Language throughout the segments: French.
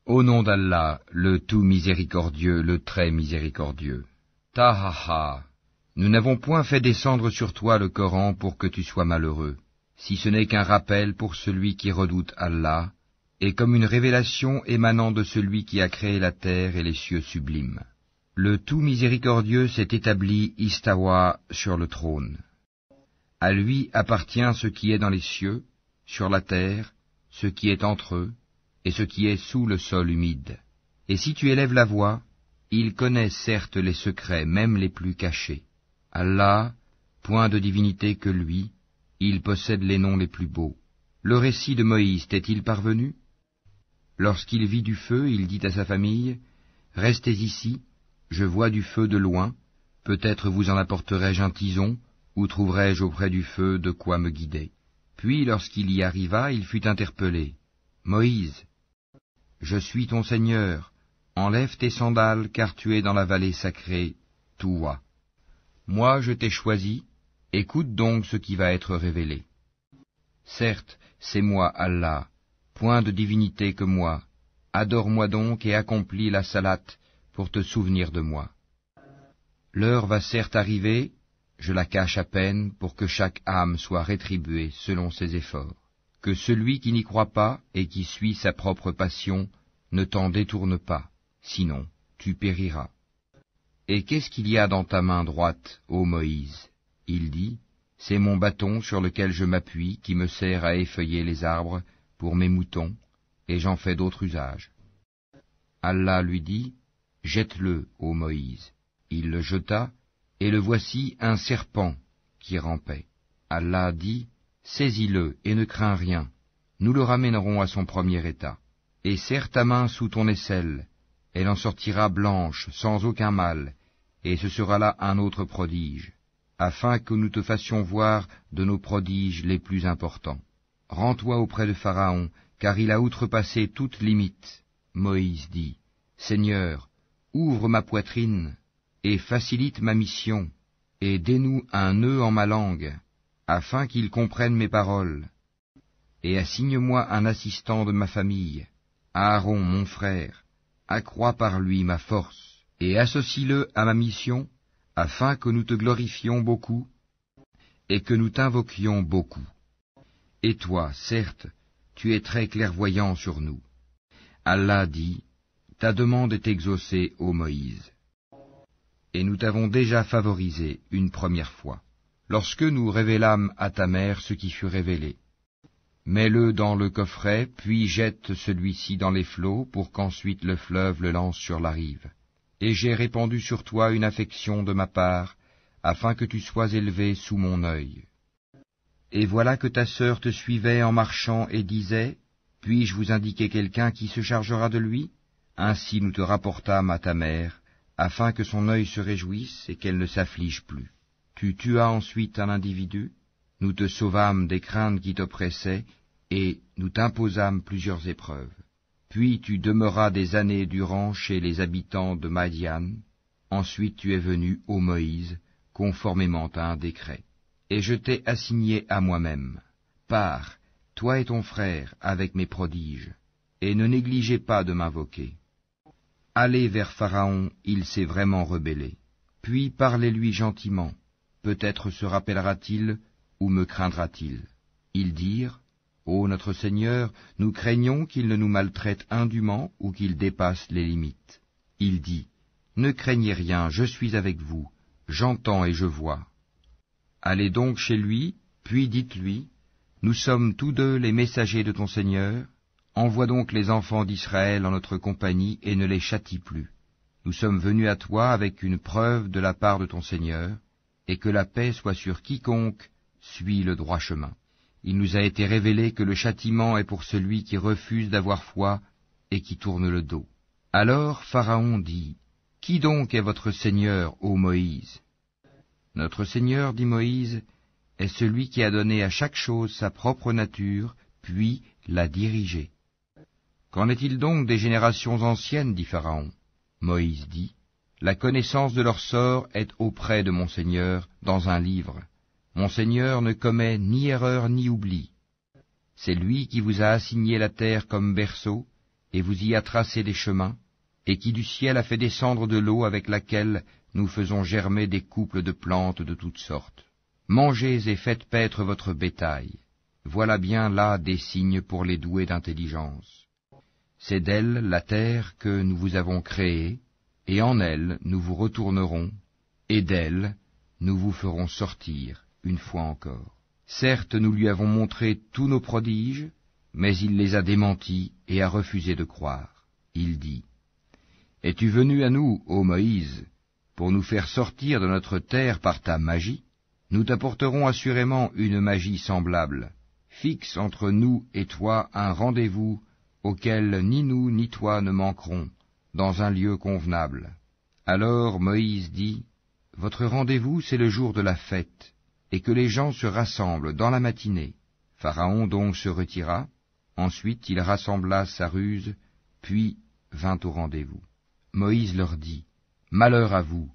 Au nom d'Allah, le tout miséricordieux, le très miséricordieux. Tahaha, nous n'avons point fait descendre sur toi le Coran pour que tu sois malheureux, si ce n'est qu'un rappel pour celui qui redoute Allah, et comme une révélation émanant de celui qui a créé la terre et les cieux sublimes. Le tout miséricordieux s'est établi istawa sur le trône. À lui appartient ce qui est dans les cieux, sur la terre, ce qui est entre eux, et ce qui est sous le sol humide. Et si tu élèves la voix, il connaît certes les secrets, même les plus cachés. Allah, point de divinité que lui, il possède les noms les plus beaux. Le récit de Moïse t'est-il parvenu? Lorsqu'il vit du feu, il dit à sa famille, « Restez ici, je vois du feu de loin, peut-être vous en apporterai-je un tison, ou trouverai-je auprès du feu de quoi me guider. » Puis, lorsqu'il y arriva, il fut interpellé. « Moïse, je suis ton Seigneur, enlève tes sandales, car tu es dans la vallée sacrée, Touwa. Moi je t'ai choisi, écoute donc ce qui va être révélé. Certes, c'est moi Allah, point de divinité que moi, adore-moi donc et accomplis la salate pour te souvenir de moi. L'heure va certes arriver, je la cache à peine pour que chaque âme soit rétribuée selon ses efforts. Que celui qui n'y croit pas et qui suit sa propre passion ne t'en détourne pas, sinon tu périras. Et qu'est-ce qu'il y a dans ta main droite, ô Moïse? Il dit, c'est mon bâton sur lequel je m'appuie qui me sert à effeuiller les arbres pour mes moutons, et j'en fais d'autres usages. Allah lui dit, jette-le, ô Moïse. Il le jeta, et le voici un serpent qui rampait. Allah dit, saisis-le et ne crains rien, nous le ramènerons à son premier état. Et serre ta main sous ton aisselle, elle en sortira blanche, sans aucun mal, et ce sera là un autre prodige, afin que nous te fassions voir de nos prodiges les plus importants. Rends-toi auprès de Pharaon, car il a outrepassé toute limite. Moïse dit, Seigneur, ouvre ma poitrine, et facilite ma mission, et dénoue un nœud en ma langue, afin qu'il comprenne mes paroles, et assigne-moi un assistant de ma famille, Aaron mon frère, accrois par lui ma force, et associe-le à ma mission, afin que nous te glorifions beaucoup, et que nous t'invoquions beaucoup. Et toi, certes, tu es très clairvoyant sur nous. Allah dit, ta demande est exaucée, ô Moïse. Et nous t'avons déjà favorisé une première fois, lorsque nous révélâmes à ta mère ce qui fut révélé. Mets-le dans le coffret, puis jette celui-ci dans les flots, pour qu'ensuite le fleuve le lance sur la rive. Et j'ai répandu sur toi une affection de ma part, afin que tu sois élevé sous mon œil. Et voilà que ta sœur te suivait en marchant et disait, puis-je vous indiquer quelqu'un qui se chargera de lui? Ainsi nous te rapportâmes à ta mère, afin que son œil se réjouisse et qu'elle ne s'afflige plus. Tu tuas ensuite un individu, nous te sauvâmes des craintes qui t'oppressaient, et nous t'imposâmes plusieurs épreuves. Puis tu demeuras des années durant chez les habitants de Madian. Ensuite tu es venu, ô Moïse, conformément à un décret. Et je t'ai assigné à moi-même. Pars, toi et ton frère, avec mes prodiges, et ne négligez pas de m'invoquer. Allez vers Pharaon, il s'est vraiment rebellé. Puis parlez-lui gentiment, peut-être se rappellera-t-il, ou me craindra-t-il. Ils dirent, ô notre Seigneur, nous craignons qu'il ne nous maltraite indûment ou qu'il dépasse les limites. Il dit, ne craignez rien, je suis avec vous, j'entends et je vois. Allez donc chez lui, puis dites-lui, nous sommes tous deux les messagers de ton Seigneur, envoie donc les enfants d'Israël en notre compagnie et ne les châtie plus. Nous sommes venus à toi avec une preuve de la part de ton Seigneur, et que la paix soit sur quiconque suit le droit chemin. Il nous a été révélé que le châtiment est pour celui qui refuse d'avoir foi et qui tourne le dos. Alors Pharaon dit, qui donc est votre Seigneur, ô Moïse? Notre Seigneur, dit Moïse, est celui qui a donné à chaque chose sa propre nature, puis l'a dirigée. Qu'en est-il donc des générations anciennes, dit Pharaon? Moïse dit, la connaissance de leur sort est auprès de mon Seigneur dans un livre. Mon Seigneur ne commet ni erreur ni oubli. C'est lui qui vous a assigné la terre comme berceau, et vous y a tracé des chemins, et qui du ciel a fait descendre de l'eau avec laquelle nous faisons germer des couples de plantes de toutes sortes. Mangez et faites paître votre bétail. Voilà bien là des signes pour les doués d'intelligence. C'est d'elle, la terre, que nous vous avons créée, et en elle nous vous retournerons, et d'elle nous vous ferons sortir une fois encore. Certes, nous lui avons montré tous nos prodiges, mais il les a démentis et a refusé de croire. Il dit, « Es-tu venu à nous, ô Moïse, pour nous faire sortir de notre terre par ta magie? Nous t'apporterons assurément une magie semblable. Fixe entre nous et toi un rendez-vous auquel ni nous ni toi ne manquerons, dans un lieu convenable. » Alors Moïse dit, « Votre rendez-vous, c'est le jour de la fête, et que les gens se rassemblent dans la matinée. » Pharaon donc se retira, ensuite il rassembla sa ruse, puis vint au rendez-vous. Moïse leur dit, « Malheur à vous,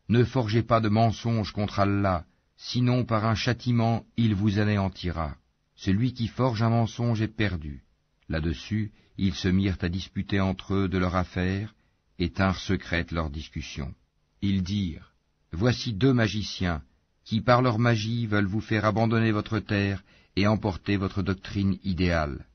ne forgez pas de mensonges contre Allah, sinon par un châtiment il vous anéantira. Celui qui forge un mensonge est perdu. » Là-dessus, ils se mirent à disputer entre eux de leur affaire, et tinrent secrète leur discussion. Ils dirent, « Voici deux magiciens, qui par leur magie veulent vous faire abandonner votre terre et emporter votre doctrine idéale.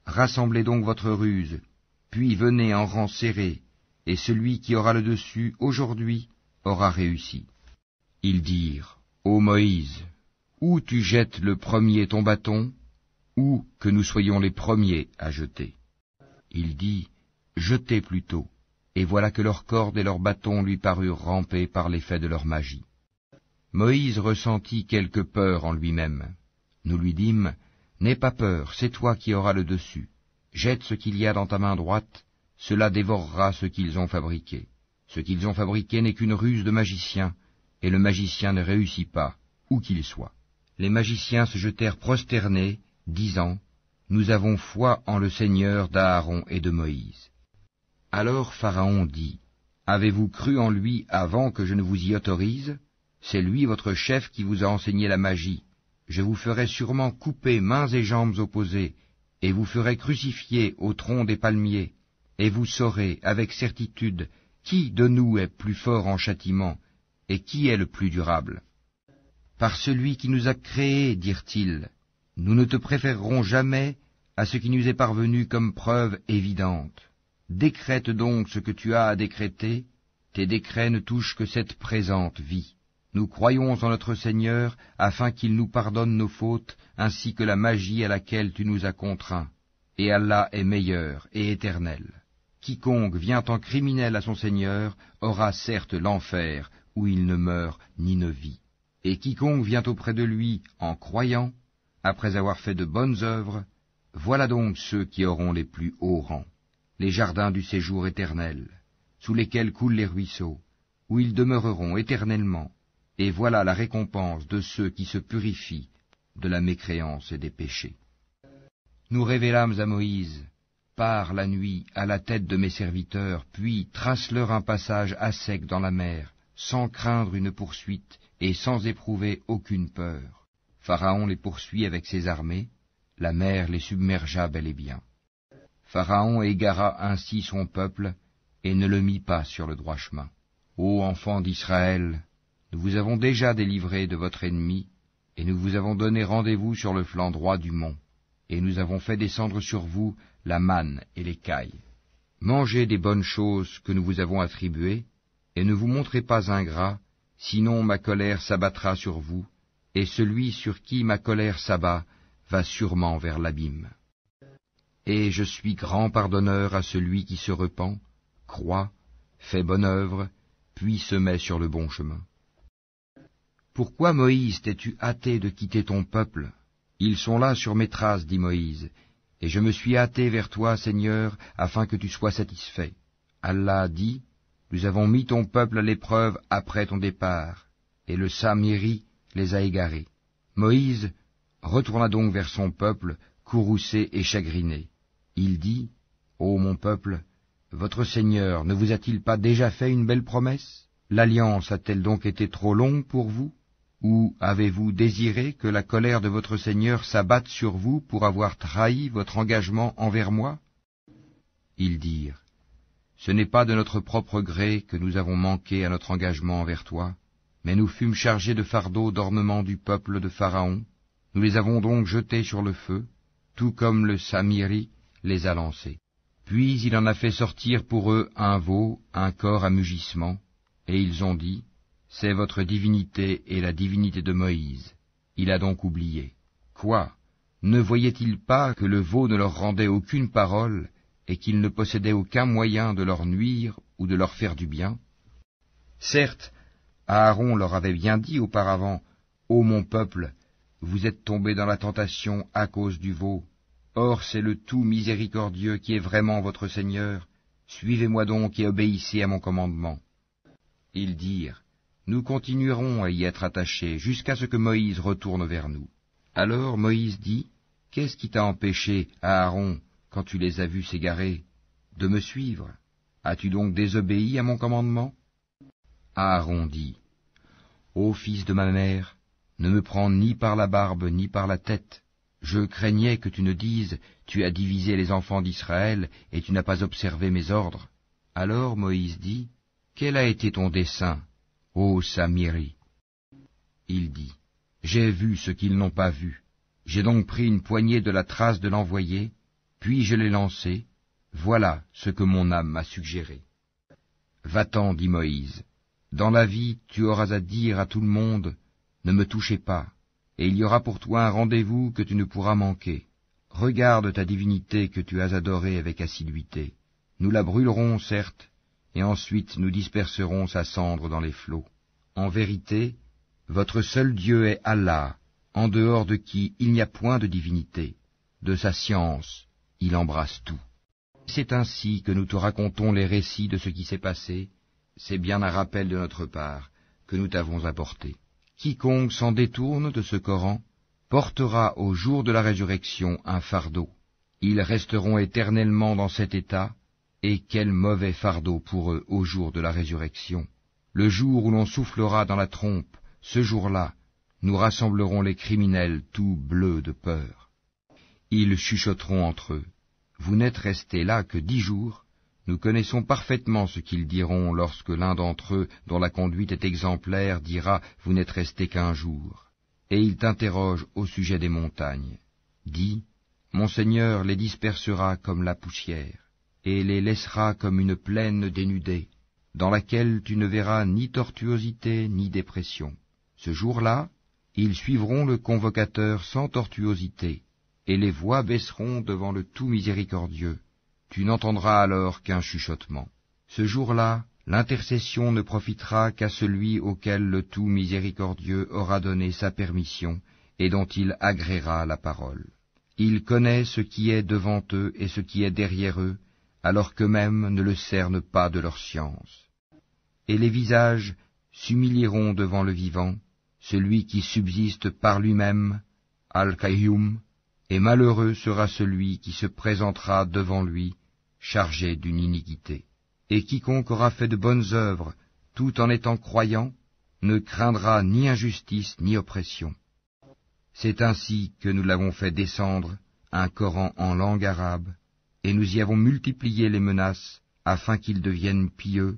Rassemblez donc votre ruse, puis venez en rang serré, et celui qui aura le dessus aujourd'hui aura réussi. » Ils dirent, « Ô Moïse, ou tu jettes le premier ton bâton, ou que nous soyons les premiers à jeter. » Il dit, « Jetez plutôt. » Et voilà que leurs cordes et leurs bâtons lui parurent ramper par l'effet de leur magie. Moïse ressentit quelque peur en lui-même. Nous lui dîmes, « N'aie pas peur, c'est toi qui auras le dessus. Jette ce qu'il y a dans ta main droite, cela dévorera ce qu'ils ont fabriqué. Ce qu'ils ont fabriqué n'est qu'une ruse de magicien, et le magicien ne réussit pas, où qu'il soit. » Les magiciens se jetèrent prosternés, disant, « Nous avons foi en le Seigneur d'Aaron et de Moïse. » Alors Pharaon dit, « Avez-vous cru en lui avant que je ne vous y autorise? C'est lui votre chef qui vous a enseigné la magie. Je vous ferai sûrement couper mains et jambes opposées, et vous ferai crucifier au tronc des palmiers, et vous saurez avec certitude qui de nous est plus fort en châtiment, et qui est le plus durable. Par celui qui nous a créés, dirent-ils, nous ne te préférerons jamais à ce qui nous est parvenu comme preuve évidente. Décrète donc ce que tu as à décréter, tes décrets ne touchent que cette présente vie. Nous croyons en notre Seigneur afin qu'il nous pardonne nos fautes ainsi que la magie à laquelle tu nous as contraints. Et Allah est meilleur et éternel. Quiconque vient en criminel à son Seigneur aura certes l'enfer où il ne meurt ni ne vit. Et quiconque vient auprès de lui en croyant, après avoir fait de bonnes œuvres, voilà donc ceux qui auront les plus hauts rangs. Les jardins du séjour éternel, sous lesquels coulent les ruisseaux, où ils demeureront éternellement, et voilà la récompense de ceux qui se purifient de la mécréance et des péchés. Nous révélâmes à Moïse, pars la nuit à la tête de mes serviteurs, puis trace-leur un passage à sec dans la mer, sans craindre une poursuite et sans éprouver aucune peur. Pharaon les poursuit avec ses armées, la mer les submergea bel et bien. Pharaon égara ainsi son peuple, et ne le mit pas sur le droit chemin. Ô enfants d'Israël, nous vous avons déjà délivrés de votre ennemi, et nous vous avons donné rendez-vous sur le flanc droit du mont, et nous avons fait descendre sur vous la manne et l'écaille. Mangez des bonnes choses que nous vous avons attribuées, et ne vous montrez pas ingrats, sinon ma colère s'abattra sur vous, et celui sur qui ma colère s'abat va sûrement vers l'abîme. Et je suis grand pardonneur à celui qui se repent, croit, fait bonne œuvre, puis se met sur le bon chemin. Pourquoi, Moïse, t'es-tu hâté de quitter ton peuple? Ils sont là sur mes traces, dit Moïse, et je me suis hâté vers toi, Seigneur, afin que tu sois satisfait. Allah dit, nous avons mis ton peuple à l'épreuve après ton départ, et le Samiri les a égarés. Moïse retourna donc vers son peuple, courroucé et chagriné. Il dit, ô mon peuple, votre Seigneur ne vous a-t-il pas déjà fait une belle promesse? L'alliance a-t-elle donc été trop longue pour vous? Ou avez-vous désiré que la colère de votre Seigneur s'abatte sur vous pour avoir trahi votre engagement envers moi? Ils dirent, « Ce n'est pas de notre propre gré que nous avons manqué à notre engagement envers toi, mais nous fûmes chargés de fardeaux d'ornement du peuple de Pharaon, nous les avons donc jetés sur le feu, tout comme le Samiri les a lancés. Puis il en a fait sortir pour eux un veau, un corps à mugissement, et ils ont dit, « C'est votre divinité et la divinité de Moïse. » Il a donc oublié. Quoi? Ne voyait-il pas que le veau ne leur rendait aucune parole, et qu'il ne possédait aucun moyen de leur nuire ou de leur faire du bien? Certes, Aaron leur avait bien dit auparavant, « Ô mon peuple, vous êtes tombés dans la tentation à cause du veau. Or c'est le tout miséricordieux qui est vraiment votre Seigneur. Suivez-moi donc et obéissez à mon commandement. » Ils dirent, « Nous continuerons à y être attachés jusqu'à ce que Moïse retourne vers nous. » Alors Moïse dit, « Qu'est-ce qui t'a empêché, Aaron, quand tu les as vus s'égarer, de me suivre? As-tu donc désobéi à mon commandement? » Aaron dit, « Ô fils de ma mère, ne me prends ni par la barbe ni par la tête. Je craignais que tu ne dises, tu as divisé les enfants d'Israël et tu n'as pas observé mes ordres. » Alors Moïse dit, « Quel a été ton dessein, ô Samiri ?» Il dit, « J'ai vu ce qu'ils n'ont pas vu. J'ai donc pris une poignée de la trace de l'envoyé, puis je l'ai lancé. Voilà ce que mon âme m'a suggéré. » Va-t'en, dit Moïse. Dans la vie, tu auras à dire à tout le monde, « Ne me touchez pas. » Et il y aura pour toi un rendez-vous que tu ne pourras manquer. Regarde ta divinité que tu as adorée avec assiduité. Nous la brûlerons, certes, et ensuite nous disperserons sa cendre dans les flots. En vérité, votre seul Dieu est Allah, en dehors de qui il n'y a point de divinité. De sa science, il embrasse tout. C'est ainsi que nous te racontons les récits de ce qui s'est passé. C'est bien un rappel de notre part que nous t'avons apporté. Quiconque s'en détourne de ce Coran portera au jour de la résurrection un fardeau. Ils resteront éternellement dans cet état, et quel mauvais fardeau pour eux au jour de la résurrection. Le jour où l'on soufflera dans la trompe, ce jour-là, nous rassemblerons les criminels tout bleus de peur. Ils chuchoteront entre eux. Vous n'êtes restés là que 10 jours. Nous connaissons parfaitement ce qu'ils diront lorsque l'un d'entre eux, dont la conduite est exemplaire, dira « Vous n'êtes restés qu'1 jour ». Et ils t'interrogent au sujet des montagnes. Dis, mon Seigneur les dispersera comme la poussière, et les laissera comme une plaine dénudée, dans laquelle tu ne verras ni tortuosité ni dépression. Ce jour-là, ils suivront le convocateur sans tortuosité, et les voix baisseront devant le tout miséricordieux. Tu n'entendras alors qu'un chuchotement. Ce jour-là, l'intercession ne profitera qu'à celui auquel le tout miséricordieux aura donné sa permission et dont il agréera la parole. Il connaît ce qui est devant eux et ce qui est derrière eux, alors qu'eux-mêmes ne le cernent pas de leur science. Et les visages s'humilieront devant le vivant, celui qui subsiste par lui-même, Al-Qayyum, et malheureux sera celui qui se présentera devant lui, chargé d'une iniquité. Et quiconque aura fait de bonnes œuvres, tout en étant croyant, ne craindra ni injustice ni oppression. C'est ainsi que nous l'avons fait descendre, un Coran en langue arabe, et nous y avons multiplié les menaces, afin qu'ils deviennent pieux,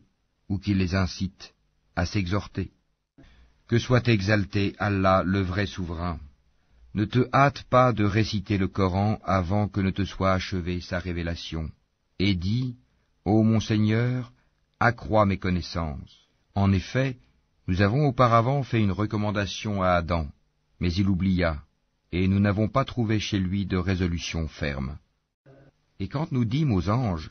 ou qu'ils les incitent à s'exhorter. Que soit exalté Allah, le vrai souverain. Ne te hâte pas de réciter le Coran avant que ne te soit achevée sa révélation. Et dis, ô mon Seigneur, accrois mes connaissances. En effet, nous avons auparavant fait une recommandation à Adam, mais il oublia, et nous n'avons pas trouvé chez lui de résolution ferme. Et quand nous dîmes aux anges,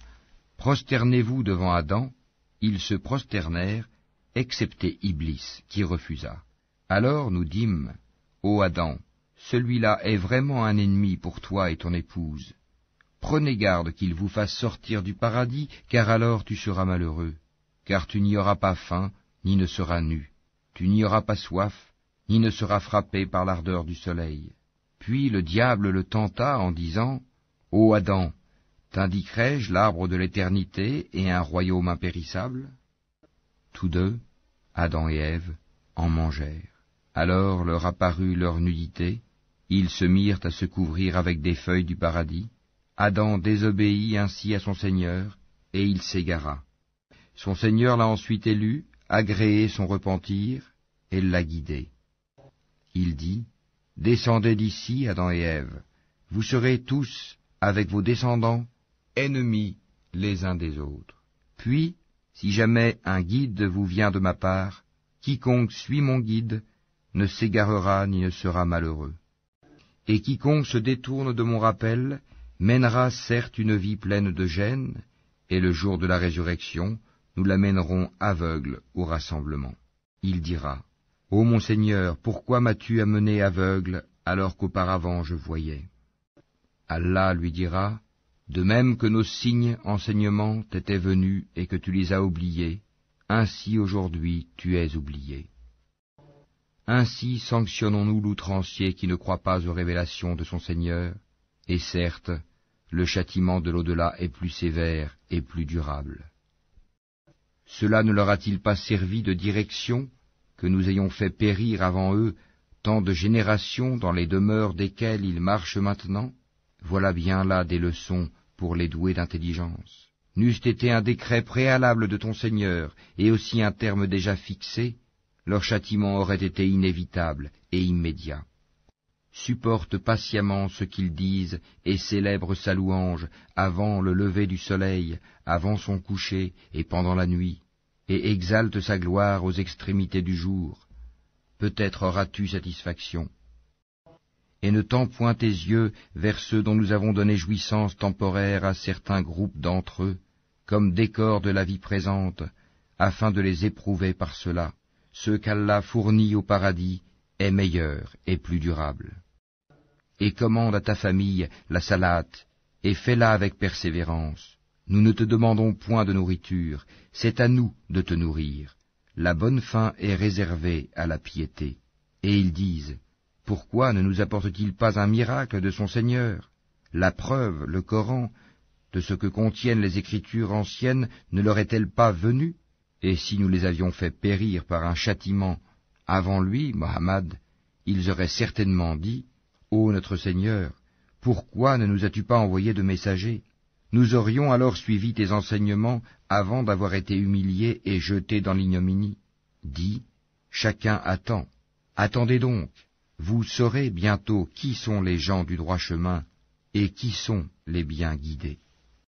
prosternez-vous devant Adam, ils se prosternèrent, excepté Iblis, qui refusa. Alors nous dîmes, ô Adam, celui-là est vraiment un ennemi pour toi et ton épouse. Prenez garde qu'il vous fasse sortir du paradis, car alors tu seras malheureux, car tu n'y auras pas faim, ni ne seras nu, tu n'y auras pas soif, ni ne seras frappé par l'ardeur du soleil. Puis le diable le tenta en disant, « Ô Adam, t'indiquerai-je l'arbre de l'éternité et un royaume impérissable ?» Tous deux, Adam et Ève, en mangèrent. Alors leur apparut leur nudité, ils se mirent à se couvrir avec des feuilles du paradis. Adam désobéit ainsi à son Seigneur, et il s'égara. Son Seigneur l'a ensuite élu, agréé son repentir, et l'a guidé. Il dit, « Descendez d'ici, Adam et Ève, vous serez tous, avec vos descendants, ennemis les uns des autres. Puis, si jamais un guide vous vient de ma part, quiconque suit mon guide ne s'égarera ni ne sera malheureux. Et quiconque se détourne de mon rappel mènera certes une vie pleine de gêne, et le jour de la résurrection, nous l'amènerons aveugle au rassemblement. Il dira, « Ô mon Seigneur, pourquoi m'as-tu amené aveugle alors qu'auparavant je voyais ?» Allah lui dira, « De même que nos signes enseignements t'étaient venus et que tu les as oubliés, ainsi aujourd'hui tu es oublié. » Ainsi sanctionnons-nous l'outrancier qui ne croit pas aux révélations de son Seigneur, et certes, le châtiment de l'au-delà est plus sévère et plus durable. Cela ne leur a-t-il pas servi de direction que nous ayons fait périr avant eux tant de générations dans les demeures desquelles ils marchent maintenant? Voilà bien là des leçons pour les doués d'intelligence. N'eût été un décret préalable de ton Seigneur, et aussi un terme déjà fixé, leur châtiment aurait été inévitable et immédiat. Supporte patiemment ce qu'ils disent et célèbre sa louange avant le lever du soleil, avant son coucher et pendant la nuit, et exalte sa gloire aux extrémités du jour. Peut-être auras-tu satisfaction. Et ne tends point tes yeux vers ceux dont nous avons donné jouissance temporaire à certains groupes d'entre eux, comme décor de la vie présente, afin de les éprouver par cela. Ce qu'Allah fournit au paradis est meilleur et plus durable. Et commande à ta famille la salate, et fais-la avec persévérance. Nous ne te demandons point de nourriture, c'est à nous de te nourrir. La bonne fin est réservée à la piété. Et ils disent, pourquoi ne nous apporte-t-il pas un miracle de son Seigneur? La preuve, le Coran, de ce que contiennent les Écritures anciennes ne leur est-elle pas venue? Et si nous les avions fait périr par un châtiment avant lui, Mohammed, ils auraient certainement dit, « Ô notre Seigneur, pourquoi ne nous as-tu pas envoyé de messagers? Nous aurions alors suivi tes enseignements avant d'avoir été humiliés et jetés dans l'ignominie. » Dis, chacun attend. Attendez donc, vous saurez bientôt qui sont les gens du droit chemin et qui sont les bien guidés.